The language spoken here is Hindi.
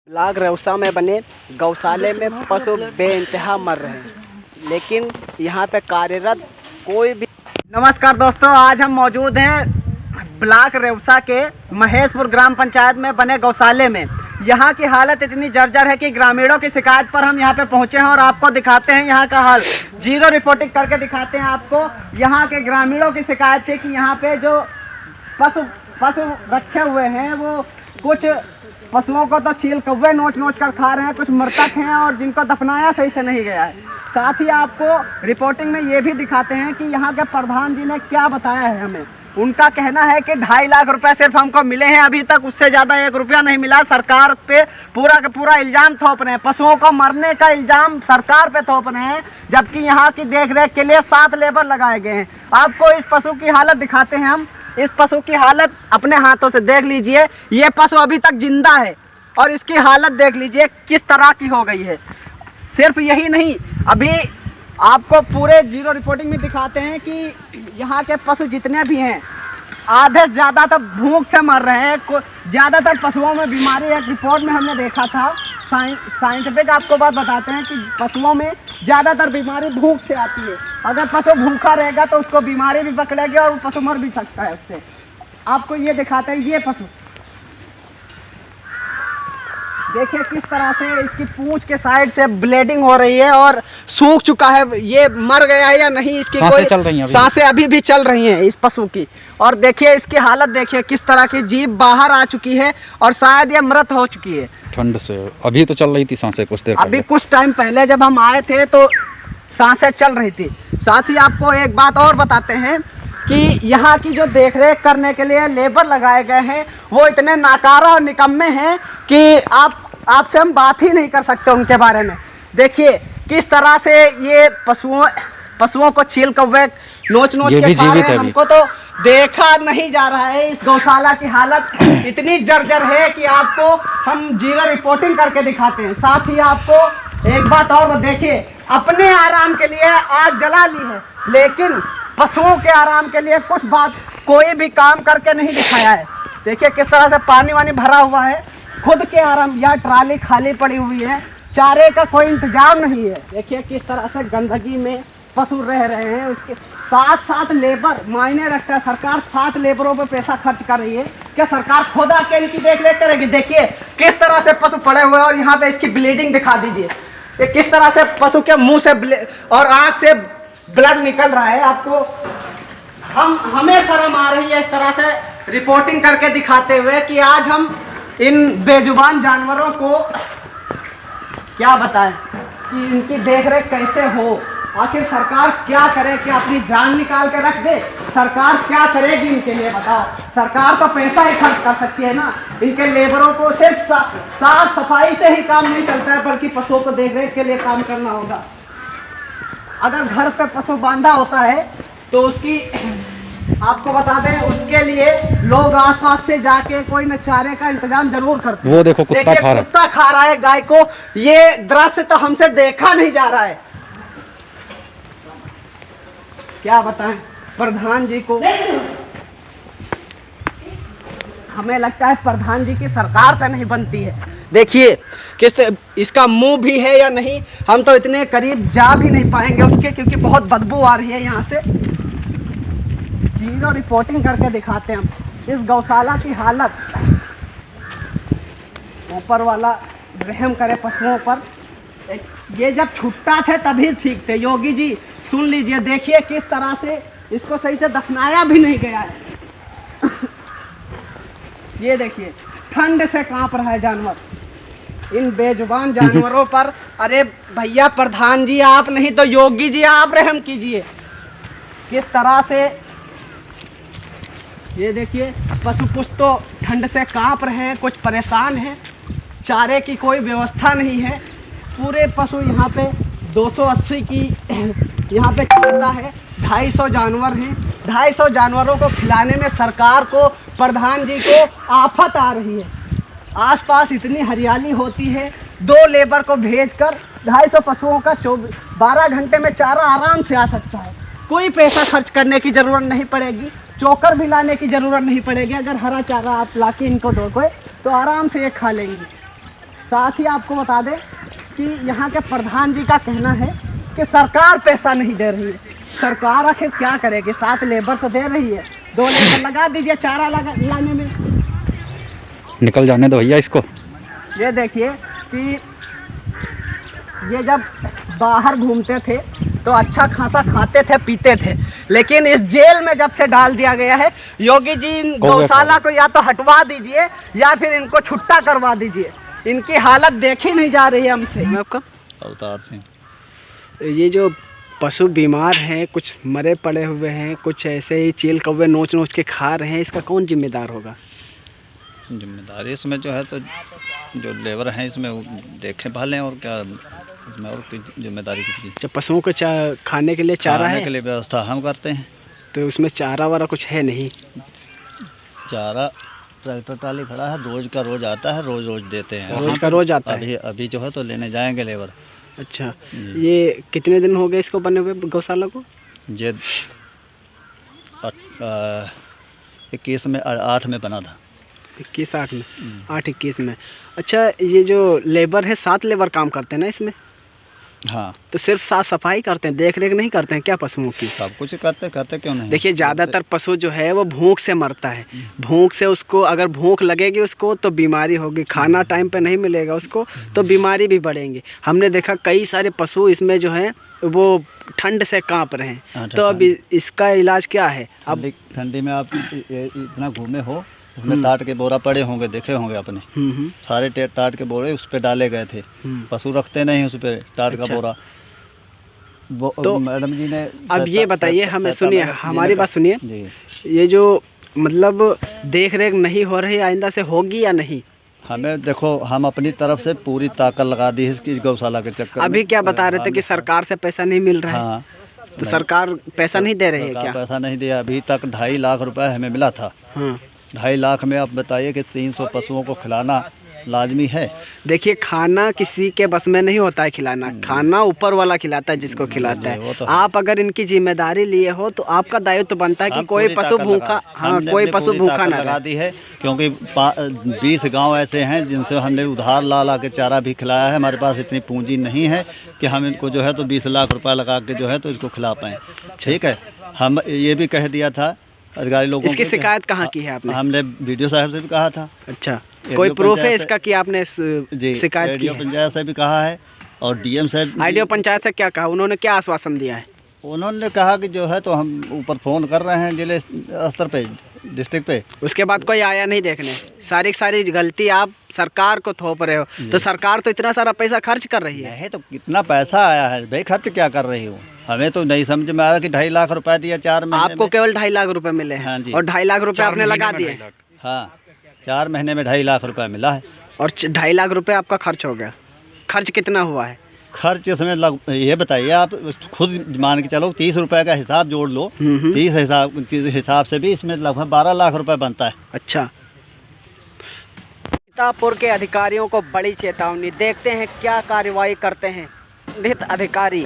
ब्लॉक रेउसा में बने गौशाले में पशु बेइंतहा मर रहे हैं, लेकिन यहाँ पे कार्यरत कोई भी। नमस्कार दोस्तों, आज हम मौजूद हैं ब्लॉक रेउसा के महेशपुर ग्राम पंचायत में बने गौशाले में। यहाँ की हालत इतनी जर्जर है कि ग्रामीणों की शिकायत पर हम यहाँ पे पहुँचे हैं और आपको दिखाते हैं यहाँ का हाल। जीरो रिपोर्टिंग करके दिखाते हैं आपको। यहाँ के ग्रामीणों की शिकायत थी कि यहाँ पे जो पशु रखे हुए हैं वो कुछ पशुओं को तो चील कौवे नोच कर खा रहे हैं, कुछ मृतक हैं और जिनको दफनाया सही से नहीं गया है। साथ ही आपको रिपोर्टिंग में ये भी दिखाते हैं कि यहाँ के प्रधान जी ने क्या बताया है हमें। उनका कहना है कि 2.5 लाख रुपए सिर्फ हमको मिले हैं, अभी तक उससे ज़्यादा 1 रुपया नहीं मिला। सरकार पे पूरा का पूरा इल्ज़ाम थोप रहे हैं, पशुओं को मरने का इल्ज़ाम सरकार पे थोप रहे हैं, जबकि यहाँ की देखरेख के लिए 7 लेबर लगाए गए हैं। आपको इस पशु की हालत दिखाते हैं हम। इस पशु की हालत अपने हाथों से देख लीजिए। ये पशु अभी तक जिंदा है और इसकी हालत देख लीजिए किस तरह की हो गई है। सिर्फ यही नहीं, अभी आपको पूरे जीरो रिपोर्टिंग में दिखाते हैं कि यहाँ के पशु जितने भी हैं आधे से ज़्यादा तो भूख से मर रहे हैं। ज़्यादातर पशुओं में बीमारी, एक रिपोर्ट में हमने देखा था, साइंटिफिक आपको बात बताते हैं कि पशुओं में ज़्यादातर बीमारी भूख से आती है। अगर पशु भूखा रहेगा तो उसको बीमारी भी पकड़ेगी और पशु मर भी सकता है उससे। आपको ये दिखाते हैं, ये पशु देखिए किस तरह से इसकी पूंछ के साइड से ब्लीडिंग हो रही है और सूख चुका है। ये मर गया है या नहीं, इसकी कोई सांसें अभी भी चल रही हैं इस पशु की। और देखिए इसकी हालत देखिए किस तरह की, जीभ बाहर आ चुकी है और शायद ये मृत हो चुकी है ठंड से। अभी तो चल रही थी सांसें कुछ देर अभी कुछ टाइम पहले जब हम आए थे तो सांसें चल रही थी। साथ ही आपको एक बात और बताते हैं कि यहाँ की जो देखरेख करने के लिए लेबर लगाए गए हैं वो इतने नाकारा और निकम्मे हैं कि आपसे हम बात ही नहीं कर सकते उनके बारे में। देखिए किस तरह से ये पशुओं को चील कौवे नोच के खा रहे हैं। हमको तो देखा नहीं जा रहा है। इस गौशाला की हालत इतनी जर्जर है कि आपको हम जीरो रिपोर्टिंग करके दिखाते हैं। साथ ही आपको एक बात और देखिए, अपने आराम के लिए आग जला ली है, लेकिन पशुओं के आराम के लिए कोई भी काम करके नहीं दिखाया है। देखिए किस तरह से पानी वानी भरा हुआ है, खुद के आराम, या ट्राली खाली पड़ी हुई है, चारे का कोई इंतजाम नहीं है। देखिए किस तरह से गंदगी में पशु रह रहे हैं। उसके साथ लेबर मायने रखता है। सरकार 7 लेबरों पर पैसा खर्च कर रही है, क्या सरकार खुद आके इनकी देखरेख करेगी? देखिए किस तरह से पशु पड़े हुए हैं और यहाँ पे इसकी ब्लीडिंग दिखा दीजिए। ये किस तरह से पशु के मुंह से और आँख से ब्लड निकल रहा है। आपको हमें शर्म आ रही है इस तरह से रिपोर्टिंग करके दिखाते हुए कि आज हम इन बेजुबान जानवरों को क्या बताएं कि इनकी देखरेख कैसे हो। आखिर सरकार क्या करे, कि अपनी जान निकाल के रख दे? सरकार क्या करेगी इनके लिए बताओ? सरकार तो पैसा ही खर्च कर सकती है ना। इनके लेबरों को सिर्फ साफ सफाई से ही काम नहीं चलता है, बल्कि पशुओं को देखरेख के लिए काम करना होगा। अगर घर पर पशु बांधा होता है तो उसकी, आपको बता दें, उसके लिए लोग आसपास से जाके कोई न चारे का इंतजाम जरूर करते हैं। वो देखो कुत्ता खा रहा है गाय को। ये दृश्य तो हमसे देखा नहीं जा रहा है। क्या बताएं प्रधान जी को। हमें लगता है प्रधान जी की सरकार से नहीं बनती है। देखिए इसका मुंह भी है या नहीं, हम तो इतने करीब जा भी नहीं पाएंगे उसके, क्योंकि बहुत बदबू आ रही है यहाँ से। जीरो रिपोर्टिंग करके दिखाते हैं हम इस गौशाला की हालत। ऊपर वाला रहम करे पशुओं पर। ये जब छुट्टा थे तभी ठीक थे। योगी जी सुन लीजिए, देखिए किस तरह से इसको सही से दफनाया भी नहीं गया है। ये देखिए ठंड से कांप रहा है जानवर, इन बेजुबान जानवरों पर। अरे भैया प्रधान जी आप नहीं तो योगी जी आप रहम कीजिए। किस तरह से ये देखिए पशु कुछ तो ठंड से कांप रहे हैं, कुछ परेशान हैं। चारे की कोई व्यवस्था नहीं है। पूरे पशु यहाँ पे 280 की यहाँ पे क्षमता है। 250 जानवर हैं। 250 जानवरों को खिलाने में सरकार को, प्रधान जी को आफत आ रही है। आसपास इतनी हरियाली होती है, 2 लेबर को भेजकर 250 पशुओं का 12 घंटे में चारा आराम से आ सकता है। कोई पैसा खर्च करने की ज़रूरत नहीं पड़ेगी, चोकर भी लाने की ज़रूरत नहीं पड़ेगी। अगर हरा चारा आप लाके इनको दोगे तो आराम से ये खा लेंगी। साथ ही आपको बता दें कि यहाँ के प्रधान जी का कहना है कि सरकार पैसा नहीं दे रही है। सरकार आखिर क्या करेगी? 7 लेबर तो दे रही है, 2 लेबर लगा दीजिए चारा लाने में। निकल जाने दो भैया इसको। ये देखिए कि ये जब बाहर घूमते थे तो अच्छा खासा खाते थे पीते थे, लेकिन इस जेल में जब से डाल दिया गया है, योगी जी इन गौशाला को या तो हटवा दीजिए या फिर इनको छुट्टा करवा दीजिए। इनकी हालत देखी नहीं जा रही है हमसे। आपका अवतार सिंह। ये जो पशु बीमार हैं, कुछ मरे पड़े हुए हैं, कुछ ऐसे ही चील कौवे नोच नोच के खा रहे हैं, इसका कौन जिम्मेदार होगा? जिम्मेदारी इसमें जो है तो जो लेबर हैं इसमें देखें भालें, और क्या इसमें और कोई जिम्मेदारी किसी की? जब पशुओं को खाने के लिए चारा है के लिए व्यवस्था हम करते हैं। तो उसमें चारा वारा कुछ है नहीं? चारा ट्रैक्टर ट्राली खड़ा है, रोज का रोज आता है, रोज रोज देते हैं। रोज का रोज आता है? अभी जो है तो लेने जाएंगे लेबर। अच्छा, ये कितने दिन हो गए इसको बने हुए गौशाला को? ये 21 में 8 में बना था। 21-8 में? 8-21 में। अच्छा, ये जो लेबर है 7 लेबर काम करते हैं ना इसमें? हाँ। तो सिर्फ साफ सफाई करते हैं, देख रेख नहीं करते हैं क्या पशुओं की? सब कुछ करते क्यों नहीं? देखिए ज़्यादातर पशु जो है वो भूख से मरता है। भूख से उसको अगर भूख लगेगी उसको तो बीमारी होगी, खाना टाइम पे नहीं मिलेगा उसको तो बीमारी भी बढ़ेंगे। हमने देखा कई सारे पशु इसमें जो है वो ठंड से कांप रहे हैं। तो अब इसका इलाज क्या है? अब ठंडी में आप इतना घूमे हो, उसमें टाट के बोरा पड़े होंगे, देखे होंगे आपने। सारे टाट के बोरे उस पे डाले गए थे। पशु रखते नहीं उस पे टाट का बोरा। तो मैडम जी ने अब ये बताइए हमें, सुनिए हमारी बात सुनिए, ये जो मतलब देख रेख नहीं हो रही, आइंदा से होगी या नहीं? हमें देखो, हम अपनी तरफ से पूरी ताकत लगा दी है इसकी गौशाला के चक्कर। अभी क्या बता रहे थे कि सरकार से पैसा नहीं मिल रहा है? हाँ, तो सरकार पैसा नहीं दे रही है क्या? पैसा नहीं दिया अभी तक। 2.5 लाख रुपए हमें मिला था। 2.5 लाख में आप बताइए कि 300 पशुओं को खिलाना लाजमी है। देखिए, खाना किसी के बस में नहीं होता है खिलाना, खाना ऊपर वाला खिलाता है जिसको खिलाता है। तो आप अगर इनकी जिम्मेदारी लिए हो तो आपका दायित्व तो बनता है कि कोई पशु भूखा, हाँ, कोई पशु भूखा ना लगा दी है। क्योंकि 20 गांव ऐसे हैं जिनसे हमने उधार ला के चारा भी खिलाया है। हमारे पास इतनी पूंजी नहीं है कि हम इनको जो है तो 20 लाख रुपए लगा के जो है तो इसको खिला पाएँ। ठीक है, हम ये भी कह दिया था अधिकारी लोगों। इसकी शिकायत कहाँ की है आपने? हमने वीडियो साहब से भी कहा था। अच्छा, कोई प्रूफ है इसका कि आपने शिकायत की है? पंचायत से भी कहा है और डीएम साहब। आईडीओ पंचायत से क्या कहा? उन्होंने क्या आश्वासन दिया है? उन्होंने कहा कि जो है तो हम ऊपर फ़ोन कर रहे हैं जिले स्तर पे, डिस्ट्रिक्ट पे। उसके बाद कोई आया नहीं देखने? सारी गलती आप सरकार को थोप रहे हो। तो सरकार तो इतना सारा पैसा खर्च कर रही है। तो कितना पैसा आया है भाई, खर्च क्या कर रही हो? हमें तो नहीं समझ में आ रहा कि 2.5 लाख रुपए दिया 4 महीने। आपको केवल 2.5 लाख रुपए मिले हैं? हाँ जी। और 2.5 लाख रुपए आपने लगा दिए? हाँ, 4 महीने में 2.5 लाख रुपए मिला है। और 2.5 लाख रुपए आपका खर्च हो गया। खर्च कितना हुआ है? खर्च इसमें ये बताइए आप खुद मान के चलो, 30 रुपए का हिसाब जोड़ लो। 30 हिसाब से भी इसमें लगभग 12 लाख रुपए बनता है। अच्छा, सीतापुर के अधिकारियों को बड़ी चेतावनी, देखते हैं क्या कार्रवाई करते हैं अधिकारी।